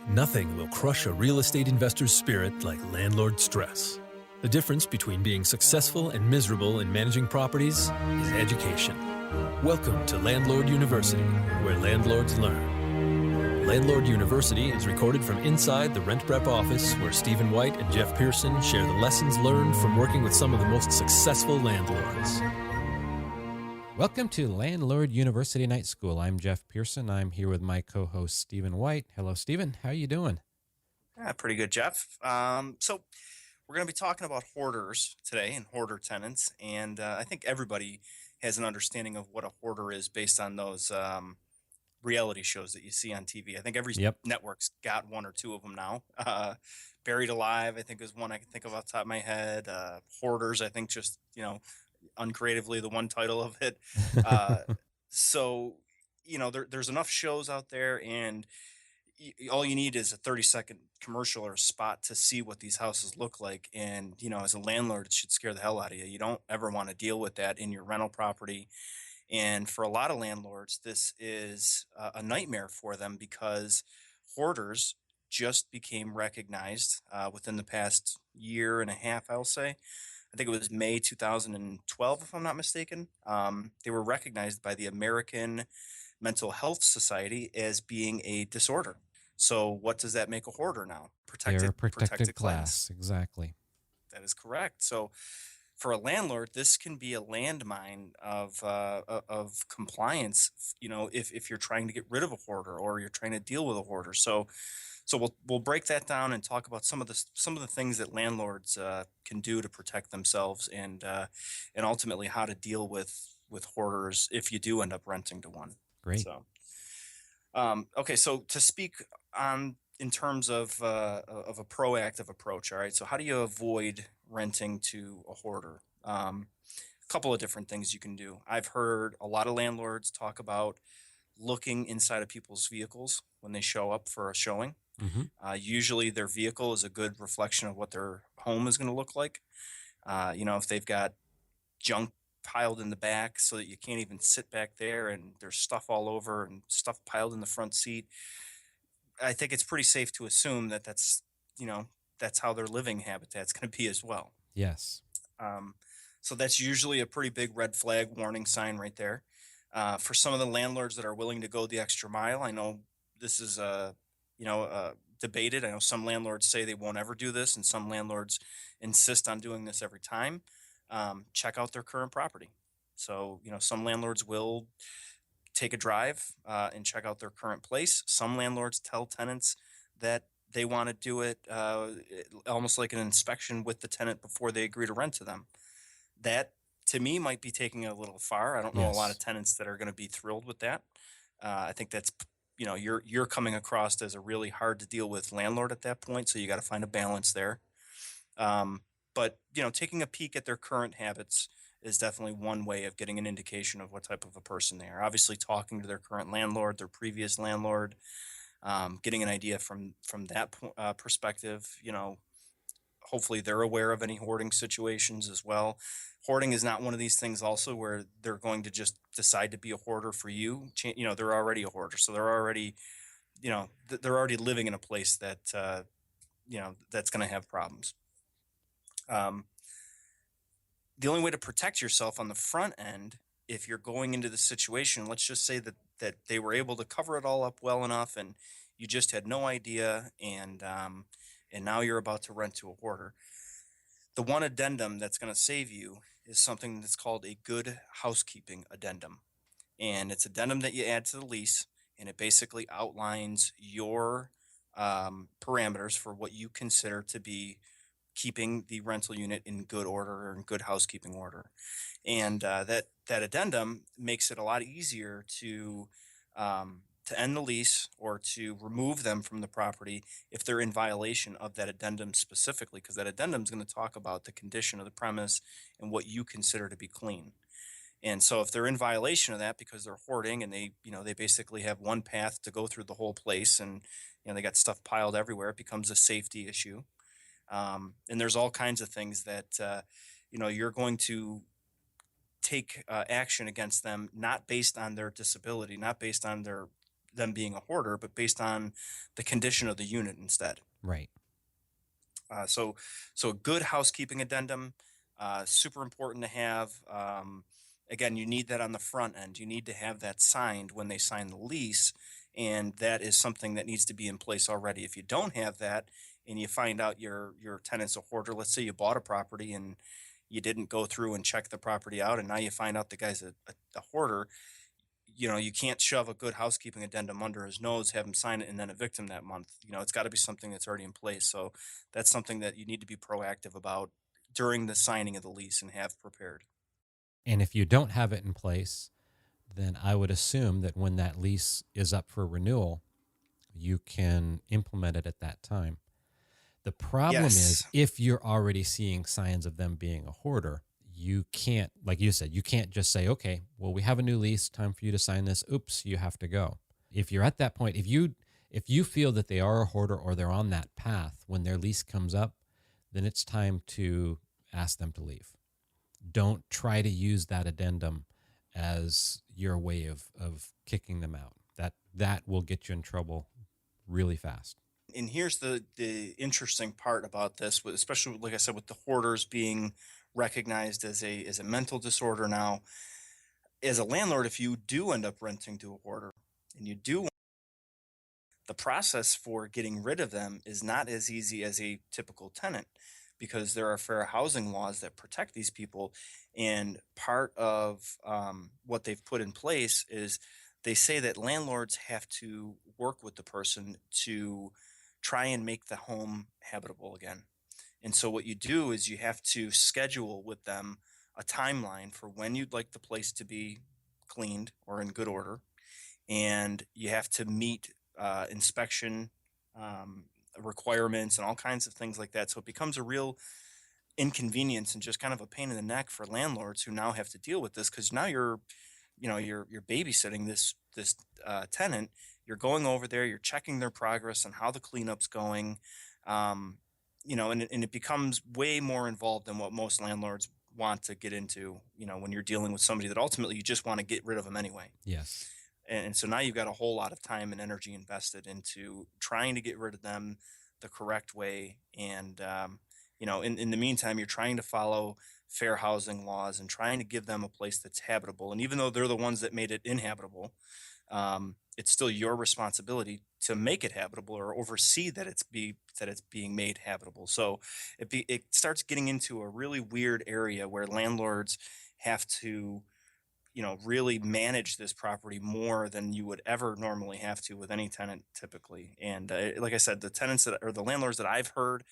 Nothing will crush a real estate investor's spirit like landlord stress. The difference between being successful and miserable in managing properties is education. Welcome to Landlord University, where landlords learn. Landlord University is recorded from inside the RentPrep office, where Stephen White and Jeff Pearson share the lessons learned from working with some of the most successful landlords. Welcome to Landlord University Night School. I'm Jeff Pearson. I'm here with my co-host, Stephen White. Hello, Stephen. How are you doing? Yeah, pretty good, Jeff. So we're going to be talking about hoarders today and hoarder tenants. And I think everybody has an understanding of what a hoarder is based on those reality shows that you see on TV. I think every network's got one or two of them now. Buried Alive, I think, is one I can think of off the top of my head. Hoarders, I think, just, uncreatively the one title of it. So, there's enough shows out there, and all you need is a 30-second commercial or a spot to see what these houses look like. And, as a landlord, it should scare the hell out of you. You don't ever want to deal with that in your rental property. And for a lot of landlords, this is a nightmare for them because hoarders just became recognized within the past year and a half, I'll say. I think it was May 2012, if I'm not mistaken. They were recognized by the American Mental Health Society as being a disorder. So what does that make a hoarder now? They're a protected class. Exactly. That is correct. So for a landlord, this can be a landmine of compliance, if you're trying to get rid of a hoarder or you're trying to deal with a hoarder. So we'll break that down and talk about some of the things that landlords can do to protect themselves and ultimately how to deal with hoarders if you do end up renting to one. Great. So, okay. So to speak on in terms of a proactive approach, all right. So how do you avoid renting to a hoarder? A couple of different things you can do. I've heard a lot of landlords talk about looking inside of people's vehicles when they show up for a showing. Mm-hmm. Usually their vehicle is a good reflection of what their home is going to look like. If they've got junk piled in the back so that you can't even sit back there and there's stuff all over and stuff piled in the front seat, I think it's pretty safe to assume that that's how their living habitat's going to be as well. Yes. So that's usually a pretty big red flag warning sign right there. For some of the landlords that are willing to go the extra mile, I know this is debated. I know some landlords say they won't ever do this, and some landlords insist on doing this every time. Check out their current property. So, some landlords will take a drive and check out their current place. Some landlords tell tenants that they want to do it almost like an inspection with the tenant before they agree to rent to them. That, to me, might be taking it a little far. I don't know a lot of tenants that are going to be thrilled with that. I think that's, you're coming across as a really hard to deal with landlord at that point. So you got to find a balance there. But, taking a peek at their current habits is definitely one way of getting an indication of what type of a person they are. Obviously, talking to their current landlord, their previous landlord, getting an idea from that perspective. Hopefully they're aware of any hoarding situations as well. Hoarding is not one of these things also where they're going to just decide to be a hoarder for you. They're already a hoarder. So they're already, they're already living in a place that, that's going to have problems. The only way to protect yourself on the front end, if you're going into the situation, let's just say that they were able to cover it all up well enough and you just had no idea, and now you're about to rent to a hoarder. The one addendum that's going to save you is something that's called a good housekeeping addendum. And it's addendum that you add to the lease, and it basically outlines your parameters for what you consider to be keeping the rental unit in good order or in good housekeeping order. And that addendum makes it a lot easier to end the lease or to remove them from the property if they're in violation of that addendum specifically, because that addendum is going to talk about the condition of the premise and what you consider to be clean. And so if they're in violation of that because they're hoarding and they basically have one path to go through the whole place and, they got stuff piled everywhere, it becomes a safety issue. And there's all kinds of things that, you're going to take action against them, not based on their disability, not based on their them being a hoarder, but based on the condition of the unit instead. Right. So a good housekeeping addendum, super important to have. Again, you need that on the front end. You need to have that signed when they sign the lease, and that is something that needs to be in place already. If you don't have that, and you find out your tenant's a hoarder, let's say you bought a property and you didn't go through and check the property out, and now you find out the guy's a hoarder. You can't shove a good housekeeping addendum under his nose, have him sign it, and then evict him that month. It's got to be something that's already in place. So that's something that you need to be proactive about during the signing of the lease and have prepared. And if you don't have it in place, then I would assume that when that lease is up for renewal, you can implement it at that time. The problem is Yes. if you're already seeing signs of them being a hoarder, you can't, like you said, you can't just say, okay, well, we have a new lease, time for you to sign this. Oops, you have to go. If you're at that point, if you feel that they are a hoarder or they're on that path when their lease comes up, then it's time to ask them to leave. Don't try to use that addendum as your way of kicking them out. That will get you in trouble really fast. And here's the interesting part about this, especially like I said, with the hoarders being recognized as a mental disorder now. As a landlord, if you do end up renting to a hoarder and you do, the process for getting rid of them is not as easy as a typical tenant, because there are fair housing laws that protect these people. And part of what they've put in place is they say that landlords have to work with the person to try and make the home habitable again. And so what you do is you have to schedule with them a timeline for when you'd like the place to be cleaned or in good order, and you have to meet inspection requirements and all kinds of things like that. So it becomes a real inconvenience and just kind of a pain in the neck for landlords who now have to deal with this, because now you're babysitting this tenant. You're going over there, you're checking their progress and how the cleanup's going. And it becomes way more involved than what most landlords want to get into, when you're dealing with somebody that ultimately you just want to get rid of them anyway. Yes. And so now you've got a whole lot of time and energy invested into trying to get rid of them the correct way. And, in the meantime, you're trying to follow fair housing laws and trying to give them a place that's habitable. And even though they're the ones that made it inhabitable, it's still your responsibility to make it habitable or oversee that it's being made habitable. So it starts getting into a really weird area where landlords have to really manage this property more than you would ever normally have to with any tenant typically. And like I said, the tenants that or the landlords that I've heard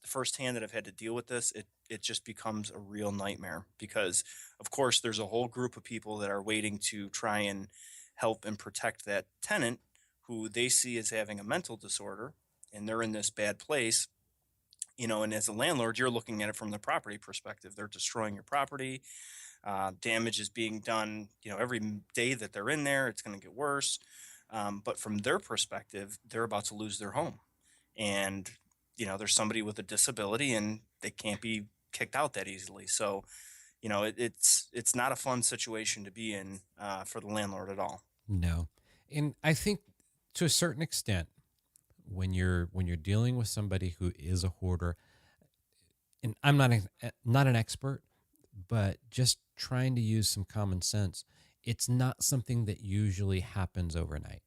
firsthand that have had to deal with this, it just becomes a real nightmare, because of course there's a whole group of people that are waiting to try and help and protect that tenant who they see as having a mental disorder, and they're in this bad place. And as a landlord, you're looking at it from the property perspective. They're destroying your property. Damage is being done, every day that they're in there, it's going to get worse. But from their perspective, they're about to lose their home. And, there's somebody with a disability and they can't be kicked out that easily. So, it's not a fun situation to be in for the landlord at all. No. And I think to a certain extent, when you're dealing with somebody who is a hoarder, and I'm not an expert, but just trying to use some common sense, it's not something that usually happens overnight.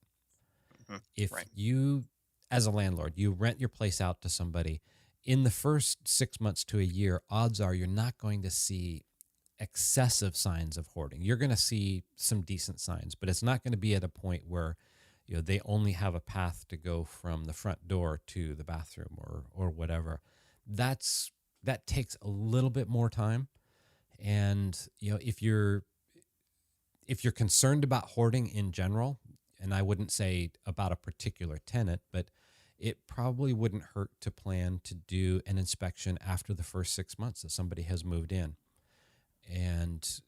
If Right. you, as a landlord, you rent your place out to somebody, in the first 6 months to a year, odds are you're not going to see excessive signs of hoarding. You're going to see some decent signs, but it's not going to be at a point where they only have a path to go from the front door to the bathroom or whatever. That takes a little bit more time. And if you're concerned about hoarding in general, and I wouldn't say about a particular tenant, but it probably wouldn't hurt to plan to do an inspection after the first 6 months that somebody has moved in, and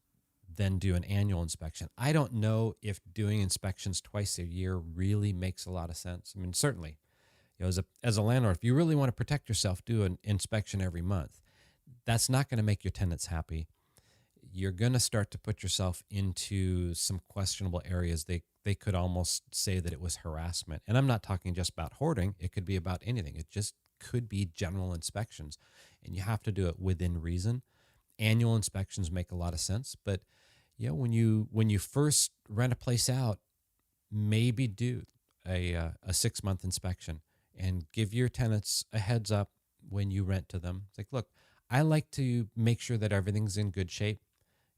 then do an annual inspection. I don't know if doing inspections twice a year really makes a lot of sense. I mean, certainly, as a landlord, if you really want to protect yourself, do an inspection every month. That's not going to make your tenants happy. you're going to start to put yourself into some questionable areas. They could almost say that it was harassment. And I'm not talking just about hoarding. It could be about anything. It just could be general inspections, and you have to do it within reason. Annual inspections make a lot of sense, but when you first rent a place out, maybe do a 6-month inspection and give your tenants a heads up when you rent to them. It's like, look, I like to make sure that everything's in good shape,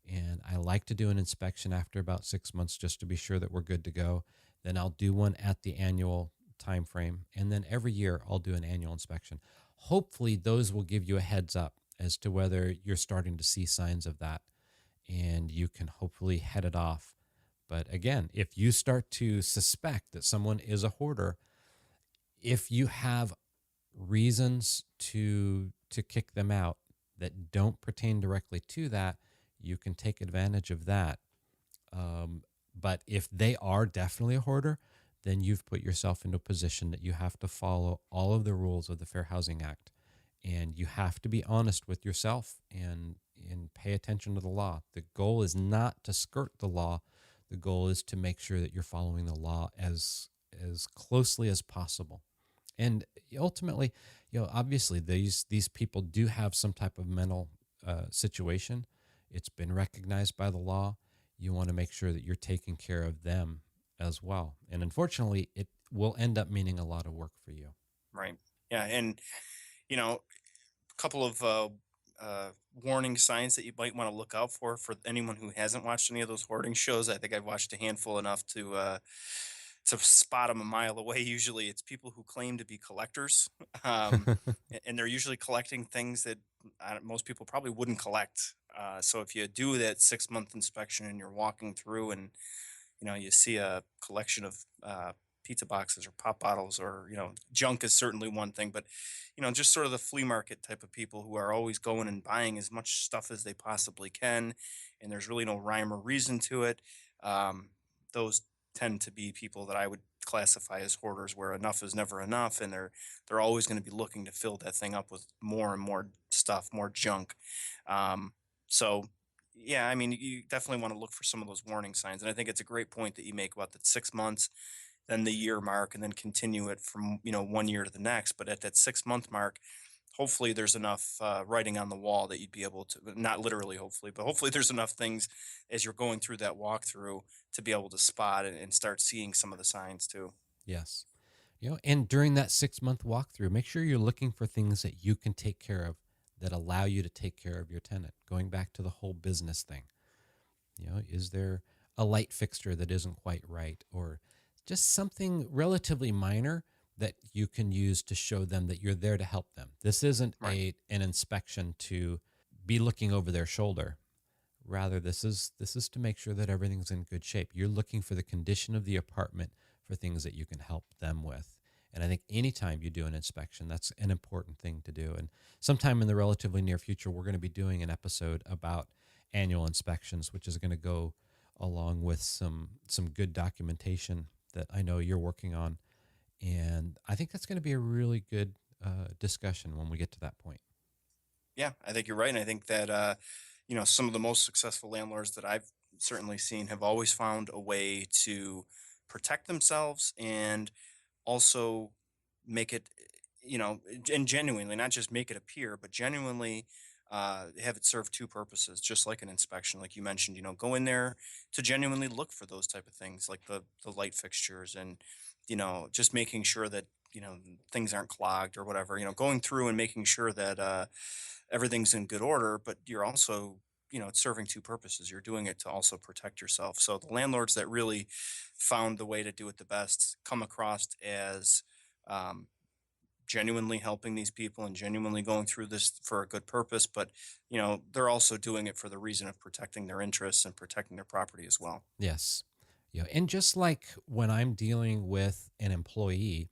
and I like to do an inspection after about 6 months just to be sure that we're good to go. Then I'll do one at the annual time frame, and then every year I'll do an annual inspection. Hopefully those will give you a heads up as to whether you're starting to see signs of that, and you can hopefully head it off. But again, if you start to suspect that someone is a hoarder, if you have reasons to kick them out that don't pertain directly to that, you can take advantage of that. But if they are definitely a hoarder, then you've put yourself into a position that you have to follow all of the rules of the Fair Housing Act, and you have to be honest with yourself and pay attention to the law. The goal is not to skirt the law. The goal is to make sure that you're following the law as closely as possible. And ultimately, obviously these people do have some type of mental situation. It's been recognized by the law. You want to make sure that you're taking care of them as well. And unfortunately, it will end up meaning a lot of work for you. Right. Yeah. And, a couple of warning signs that you might want to look out for anyone who hasn't watched any of those hoarding shows. I think I've watched a handful enough to spot them a mile away. Usually it's people who claim to be collectors. And they're usually collecting things that most people probably wouldn't collect. So if you do that 6-month inspection and you're walking through and you see a collection of pizza boxes or pop bottles, or junk is certainly one thing, but just sort of the flea market type of people who are always going and buying as much stuff as they possibly can, and there's really no rhyme or reason to it. Those tend to be people that I would classify as hoarders, where enough is never enough, and they're always going to be looking to fill that thing up with more and more stuff, more junk. So yeah, I mean, you definitely want to look for some of those warning signs. And I think it's a great point that you make about the 6 months, then the year mark, and then continue it from, 1 year to the next. But at that 6-month mark, hopefully there's enough writing on the wall that you'd be able to, not literally, hopefully, but hopefully there's enough things as you're going through that walkthrough to be able to spot and start seeing some of the signs too. Yes. And during that 6-month walkthrough, make sure you're looking for things that you can take care of that allow you to take care of your tenant. Going back to the whole business thing, is there a light fixture that isn't quite right, or just something relatively minor that you can use to show them that you're there to help them? This isn't Right. an inspection to be looking over their shoulder. Rather, this is to make sure that everything's in good shape. You're looking for the condition of the apartment for things that you can help them with. And I think anytime you do an inspection, that's an important thing to do. And sometime in the relatively near future, we're going to be doing an episode about annual inspections, which is going to go along with some good documentation that I know you're working on. And I think that's going to be a really good discussion when we get to that point. Yeah, I think you're right. And I think that, some of the most successful landlords that I've certainly seen have always found a way to protect themselves and also make it, and genuinely, not just make it appear, but genuinely have it serve two purposes, just like an inspection. Like you mentioned, go in there to genuinely look for those type of things, like the light fixtures, and just making sure that things aren't clogged or whatever. Going through and making sure that everything's in good order, but you're also it's serving two purposes. You're doing it to also protect yourself. So the landlords that really found the way to do it the best come across as um, genuinely helping these people and genuinely going through this for a good purpose, but they're also doing it for the reason of protecting their interests and protecting their property as well. Yes. And just like when I'm dealing with an employee,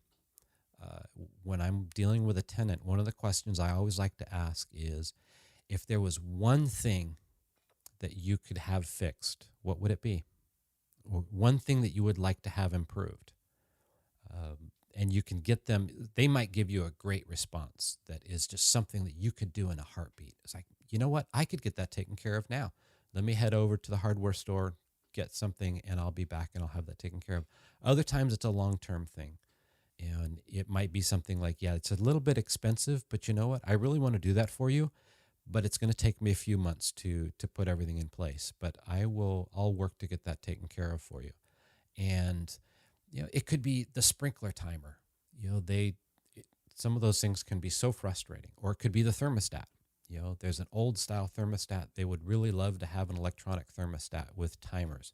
when I'm dealing with a tenant, one of the questions I always like to ask is, if there was one thing that you could have fixed, what would it be? Or one thing that you would like to have improved? And you can get them, they might give you a great response that is just something that you could do in a heartbeat. It's like, you know what? I could get that taken care of now. Let me head over to the hardware store, get something, and I'll be back and I'll have that taken care of. Other times it's a long-term thing. And it might be something like, yeah, it's a little bit expensive, but you know what? I really want to do that for you, but it's going to take me a few months to put everything in place. But I'll work to get that taken care of for you. And it could be the sprinkler timer. Some of those things can be so frustrating. Or it could be the thermostat. There's an old style thermostat. They would really love to have an electronic thermostat with timers.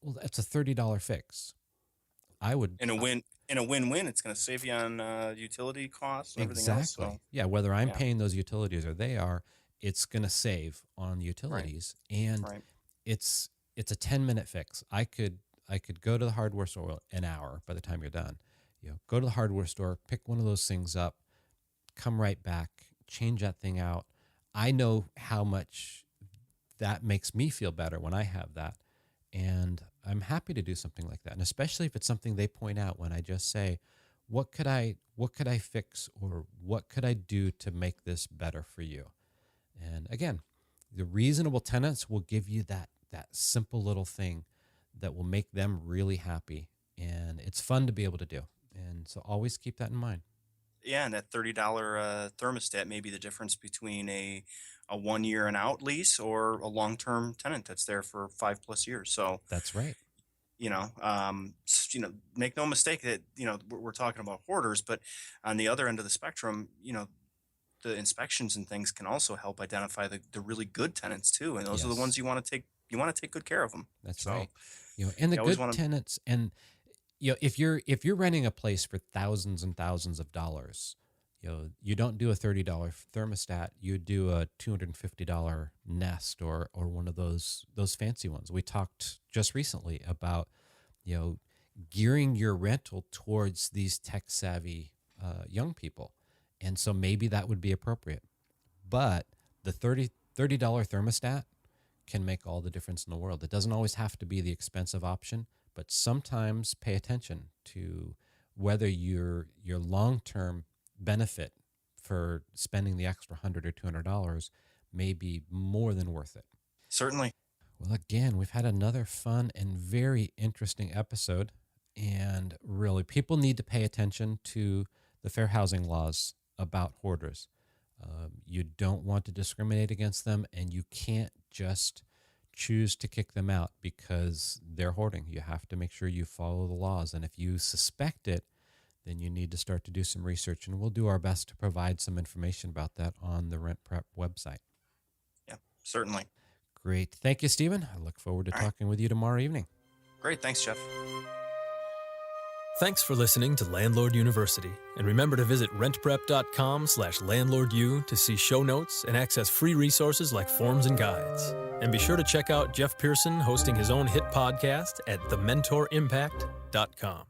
Well, that's a $30 fix. I would In a win-win, it's going to save you on utility costs and everything else. exactly. So, Yeah, whether I'm yeah, paying those utilities or they are, it's going to save on utilities, and right. it's a 10-minute fix. I could go to the hardware store an hour by the time you're done. Go to the hardware store, pick one of those things up, come right back, change that thing out. I know how much that makes me feel better when I have that. And I'm happy to do something like that. And especially if it's something they point out when I just say, what could I fix, or what could I do to make this better for you? And again, the reasonable tenants will give you that simple little thing that will make them really happy. And it's fun to be able to do. And so always keep that in mind. Yeah, and that $30 thermostat may be the difference between a 1 year and out lease or a long-term tenant that's there for 5+ years. So, That's right. make no mistake that, we're talking about hoarders, but on the other end of the spectrum, the inspections and things can also help identify the really good tenants too. And those are the ones Yes, you want to take good care of them. that's So right. And the you always good want to, tenants, and if you're renting a place for thousands and thousands of dollars, you don't do a $30 thermostat, you do a $250 Nest or one of those fancy ones. We talked just recently about gearing your rental towards these tech savvy young people, and so maybe that would be appropriate. But the $30 thermostat can make all the difference in the world. It doesn't always have to be the expensive option, but sometimes pay attention to whether your long-term benefit for spending the extra $100 or $200 may be more than worth it. certainly. Well, again, we've had another fun and very interesting episode, and really, people need to pay attention to the fair housing laws about hoarders. You don't want to discriminate against them, and you can't just choose to kick them out because they're hoarding. You have to make sure you follow the laws, and if you suspect it, then you need to start to do some research, and we'll do our best to provide some information about that on the RentPrep website. Yeah, certainly. Great. Thank you, Stephen. I look forward to All right. talking with you tomorrow evening. Great. Thanks, Jeff. Thanks for listening to Landlord University, and remember to visit rentprep.com/landlordu to see show notes and access free resources like forms and guides. And be sure to check out Jeff Pearson hosting his own hit podcast at thementorimpact.com.